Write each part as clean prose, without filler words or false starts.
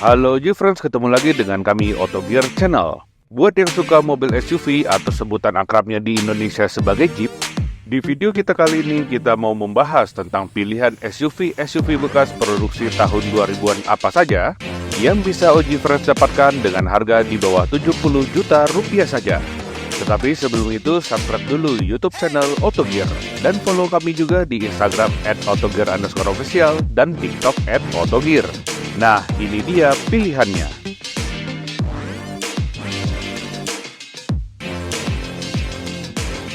Halo friends, ketemu lagi dengan kami Auto Gear Channel. Buat yang suka mobil SUV atau sebutan akrabnya di Indonesia sebagai Jeep, di video kita kali ini kita mau membahas tentang pilihan SUV bekas produksi tahun 2000-an apa saja yang bisa Oji Friends dapatkan dengan harga di bawah 70 juta rupiah saja. Tetapi sebelum itu, subscribe dulu YouTube channel Auto Gear dan follow kami juga di Instagram @autogear_official dan TikTok @autogear. Nah, ini dia pilihannya.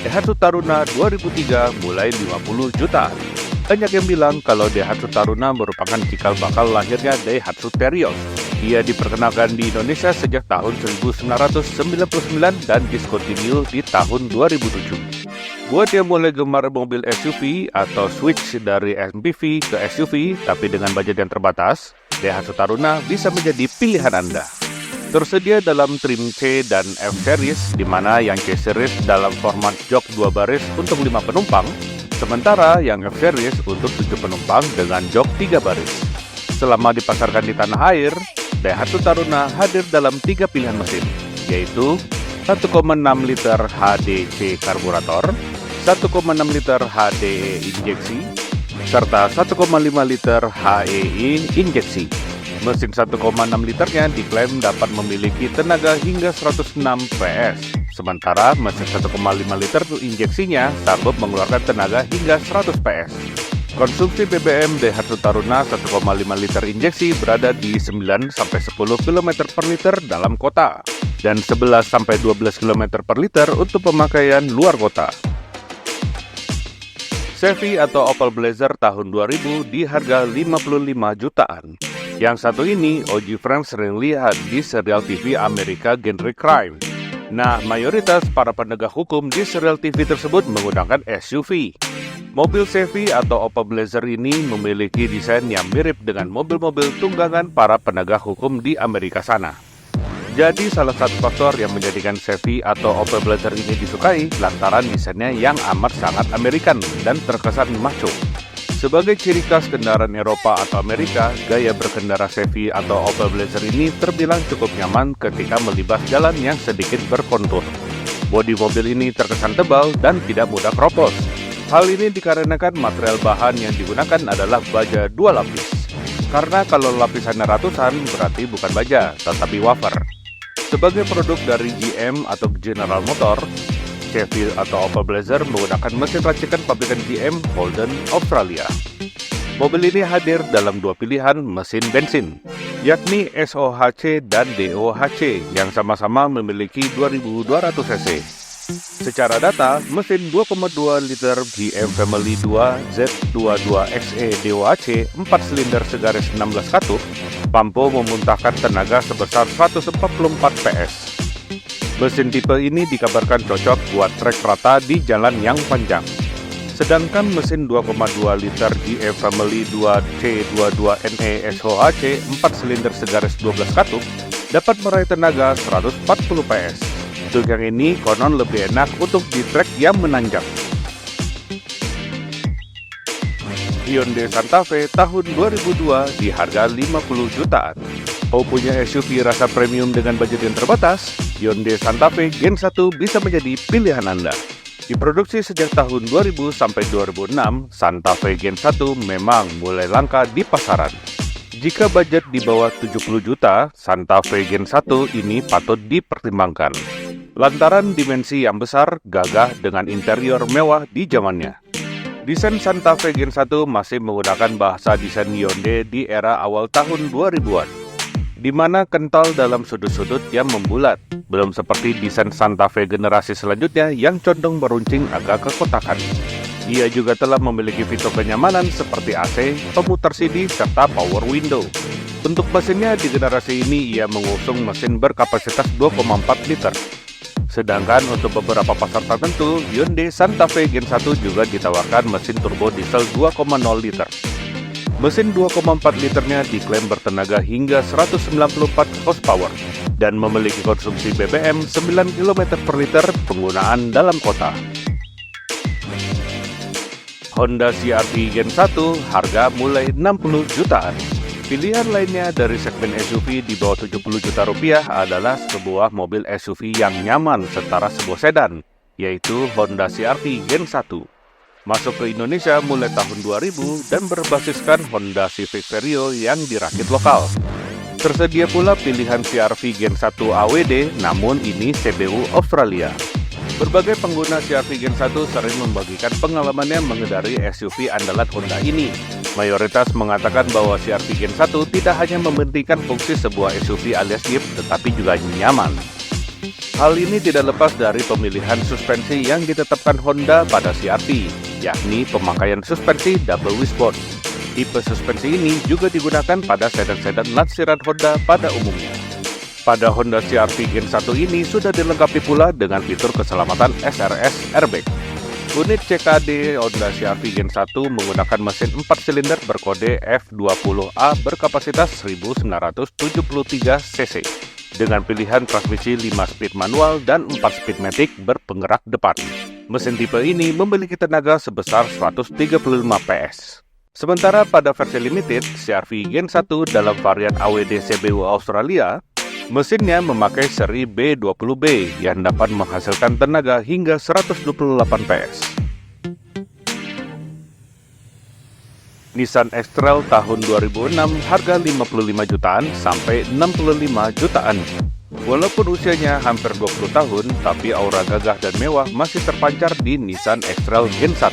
Daihatsu Taruna 2003 mulai 50 juta. Banyak yang bilang kalau Daihatsu Taruna merupakan cikal bakal lahirnya Daihatsu Terios. Ia diperkenalkan di Indonesia sejak tahun 1999 dan discontinue di tahun 2007. Buat yang mulai gemar mobil SUV atau switch dari MPV ke SUV tapi dengan budget yang terbatas, Daihatsu Taruna bisa menjadi pilihan Anda. Tersedia dalam trim C dan F Series, di mana yang C Series dalam format jok 2 baris untuk 5 penumpang, sementara yang F Series untuk 7 penumpang dengan jok 3 baris. Selama dipasarkan di tanah air, Daihatsu Taruna hadir dalam 3 pilihan mesin, yaitu 1,6 liter HDC karburator, 1,6 liter HDE injeksi, serta 1,5 liter HEI injeksi. Mesin 1,6 liternya diklaim dapat memiliki tenaga hingga 106 PS, sementara mesin 1,5 liter injeksinya sanggup mengeluarkan tenaga hingga 100 PS. Konsumsi BBM Daihatsu Taruna 1,5 liter injeksi berada di 9-10 km per liter dalam kota, dan 11-12 km per liter untuk pemakaian luar kota. Chevy atau Opel Blazer tahun 2000 di harga 55 jutaan. Yang satu ini Oji Friends sering lihat di serial TV Amerika genre crime. Nah, mayoritas para penegak hukum di serial TV tersebut menggunakan SUV. Mobil Chevy atau Opel Blazer ini memiliki desain yang mirip dengan mobil-mobil tunggangan para penegak hukum di Amerika sana. Jadi salah satu faktor yang menjadikan Chevy atau Opel Blazer ini disukai lantaran desainnya yang amat sangat American dan terkesan macho. Sebagai ciri khas kendaraan Eropa atau Amerika, gaya berkendara Chevy atau Opel Blazer ini terbilang cukup nyaman ketika melibas jalan yang sedikit berkontur. Bodi mobil ini terkesan tebal dan tidak mudah keropos. Hal ini dikarenakan material bahan yang digunakan adalah baja 2 lapis. Karena kalau lapisannya ratusan berarti bukan baja, tetapi wafer. Sebagai produk dari GM atau General Motor, Chevy atau Opel Blazer menggunakan mesin racikan pabrikan GM Holden, Australia. Mobil ini hadir dalam 2 pilihan mesin bensin, yakni SOHC dan DOHC yang sama-sama memiliki 2200 cc. Secara data, mesin 2,2 liter GM Family 2 Z22XE DOHC 4 silinder segaris 16 katup mampu memuntahkan tenaga sebesar 144 PS. Mesin tipe ini dikabarkan cocok buat trek rata di jalan yang panjang. Sedangkan mesin 2,2 liter GM Family 2C22NE SOHC 4 silinder segaris 12 katup dapat meraih tenaga 140 PS. Untuk yang ini konon lebih enak untuk di trek yang menanjak. Hyundai Santa Fe tahun 2002 di harga 50 jutaan. Mau punya SUV rasa premium dengan budget yang terbatas? Hyundai Santa Fe Gen 1 bisa menjadi pilihan Anda. Diproduksi sejak tahun 2000 sampai 2006, Santa Fe Gen 1 memang mulai langka di pasaran. Jika budget di bawah 70 juta, Santa Fe Gen 1 ini patut dipertimbangkan. Lantaran dimensi yang besar, gagah dengan interior mewah di zamannya. Desain Santa Fe Gen 1 masih menggunakan bahasa desain Hyundai di era awal tahun 2000-an. Di mana kental dalam sudut-sudut yang membulat, belum seperti desain Santa Fe generasi selanjutnya yang condong meruncing agak kekotakan. Ia juga telah memiliki fitur kenyamanan seperti AC, pemutar CD, serta power window. Untuk mesinnya di generasi ini ia mengusung mesin berkapasitas 2,4 liter. Sedangkan untuk beberapa pasar tertentu, Hyundai Santa Fe Gen 1 juga ditawarkan mesin turbo diesel 2,0 liter. Mesin 2,4 liternya diklaim bertenaga hingga 194 horsepower dan memiliki konsumsi BBM 9 km per liter penggunaan dalam kota. Honda CR-V Gen 1 harga mulai 60 jutaan. Pilihan lainnya dari segmen SUV di bawah 70 juta rupiah adalah sebuah mobil SUV yang nyaman setara sebuah sedan, yaitu Honda CR-V Gen 1. Masuk ke Indonesia mulai tahun 2000 dan berbasiskan Honda Civic Vario yang dirakit lokal. Tersedia pula pilihan CR-V Gen 1 AWD, namun ini CBU Australia. Berbagai pengguna CR-V Gen 1 sering membagikan pengalamannya mengendarai SUV andalan Honda ini. Mayoritas mengatakan bahwa CR-V Gen 1 tidak hanya mementingkan fungsi sebuah SUV alias Jeep, tetapi juga nyaman. Hal ini tidak lepas dari pemilihan suspensi yang ditetapkan Honda pada CR-V, yakni pemakaian suspensi double wishbone. Tipe suspensi ini juga digunakan pada sedan-sedan lansiran Honda pada umumnya. Pada Honda CR-V Gen 1 ini sudah dilengkapi pula dengan fitur keselamatan SRS Airbag. Unit CKD Honda CR-V Gen 1 menggunakan mesin 4 silinder berkode F20A berkapasitas 1973 cc dengan pilihan transmisi 5 speed manual dan 4 speed matic berpenggerak depan. Mesin tipe ini memiliki tenaga sebesar 135 PS. Sementara pada versi limited CR-V Gen 1 dalam varian AWD CBU Australia, mesinnya memakai seri B20B yang dapat menghasilkan tenaga hingga 128 PS. Nissan X-Trail tahun 2006 harga 55 jutaan sampai 65 jutaan. Walaupun usianya hampir 20 tahun, tapi aura gagah dan mewah masih terpancar di Nissan X-Trail Gen 1.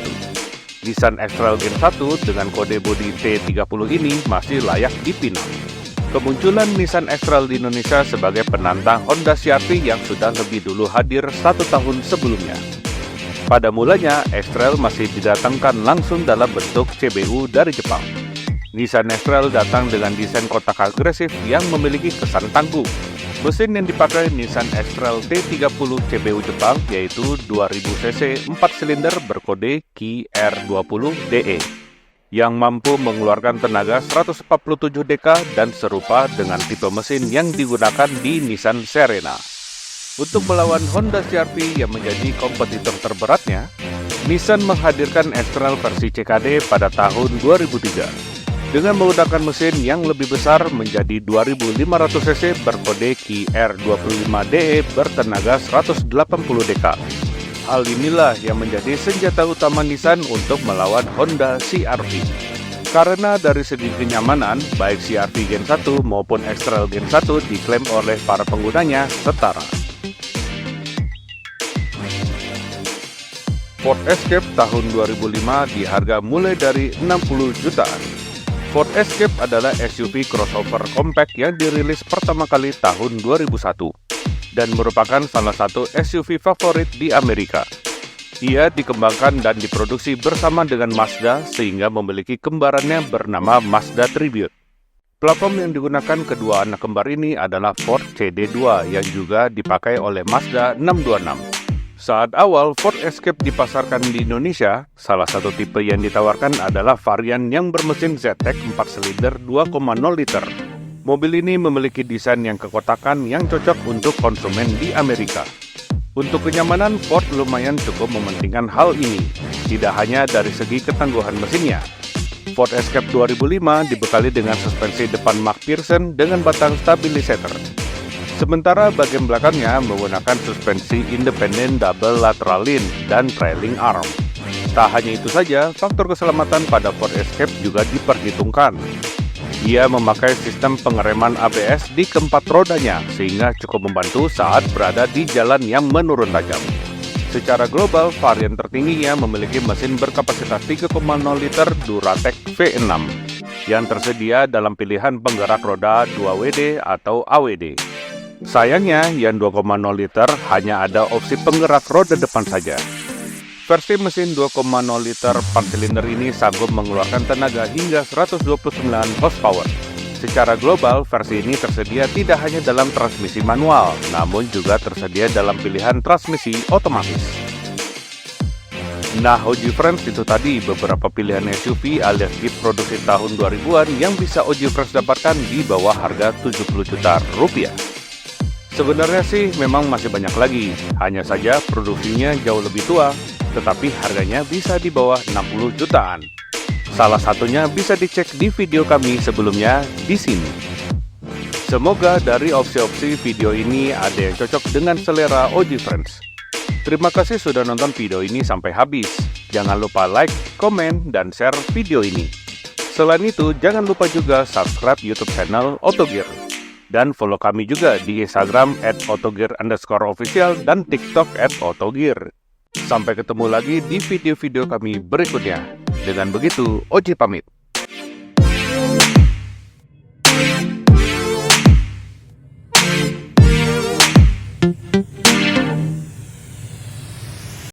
Nissan X-Trail Gen 1 dengan kode bodi T30 ini masih layak dipinang. Kemunculan Nissan X-Trail di Indonesia sebagai penantang Honda CR-V yang sudah lebih dulu hadir 1 tahun sebelumnya. Pada mulanya, X-Trail masih didatangkan langsung dalam bentuk CBU dari Jepang. Nissan X-Trail datang dengan desain kotak agresif yang memiliki kesan tangguh. Mesin yang dipakai Nissan X-Trail T30 CBU Jepang yaitu 2000 cc 4 silinder berkode KR20DE. Yang mampu mengeluarkan tenaga 147 dk dan serupa dengan tipe mesin yang digunakan di Nissan Serena. Untuk melawan Honda CR-V yang menjadi kompetitor terberatnya, Nissan menghadirkan X-Trail versi CKD pada tahun 2003 dengan menggunakan mesin yang lebih besar menjadi 2500 cc berkode KR25DE bertenaga 180 dk. Hal inilah yang menjadi senjata utama Nissan untuk melawan Honda CR-V. Karena dari segi kenyamanan, baik CR-V Gen 1 maupun X-Trail Gen 1 diklaim oleh para penggunanya setara. Ford Escape tahun 2005 di harga mulai dari 60 jutaan. Ford Escape adalah SUV crossover compact yang dirilis pertama kali tahun 2001. Dan merupakan salah satu SUV favorit di Amerika. Ia dikembangkan dan diproduksi bersama dengan Mazda sehingga memiliki kembarannya bernama Mazda Tribute. Platform yang digunakan kedua anak kembar ini adalah Ford CD2 yang juga dipakai oleh Mazda 626. Saat awal Ford Escape dipasarkan di Indonesia, salah satu tipe yang ditawarkan adalah varian yang bermesin ZTEC 4 silinder 2,0 liter. Mobil ini memiliki desain yang kekotakan yang cocok untuk konsumen di Amerika. Untuk kenyamanan, Ford lumayan cukup mementingkan hal ini, tidak hanya dari segi ketangguhan mesinnya. Ford Escape 2005 dibekali dengan suspensi depan MacPherson dengan batang stabilizer. Sementara bagian belakangnya menggunakan suspensi independen double lateral lean dan trailing arm. Tak hanya itu saja, faktor keselamatan pada Ford Escape juga diperhitungkan. Ia memakai sistem pengereman ABS di keempat rodanya sehingga cukup membantu saat berada di jalan yang menurun tajam. Secara global, varian tertingginya memiliki mesin berkapasitas 3,0 liter Duratec V6 yang tersedia dalam pilihan penggerak roda 2WD atau AWD. Sayangnya, yang 2,0 liter hanya ada opsi penggerak roda depan saja. Versi mesin 2,0 liter 4 silinder ini sanggup mengeluarkan tenaga hingga 129 horsepower. Secara global, versi ini tersedia tidak hanya dalam transmisi manual, namun juga tersedia dalam pilihan transmisi otomatis. Nah, Oji Friends, itu tadi beberapa pilihan SUV alias Jeep produksi tahun 2000-an yang bisa Oji Friends dapatkan di bawah harga 70 juta rupiah. Sebenarnya sih memang masih banyak lagi, hanya saja produksinya jauh lebih tua, tetapi harganya bisa di bawah 60 jutaan. Salah satunya bisa dicek di video kami sebelumnya di sini. Semoga dari opsi-opsi video ini ada yang cocok dengan selera OG Friends. Terima kasih sudah nonton video ini sampai habis. Jangan lupa like, komen, dan share video ini. Selain itu, jangan lupa juga subscribe YouTube channel Otogear. Dan follow kami juga di Instagram @otogear_official dan TikTok @otogear. Sampai ketemu lagi di video-video kami berikutnya. Dengan begitu, Oji pamit.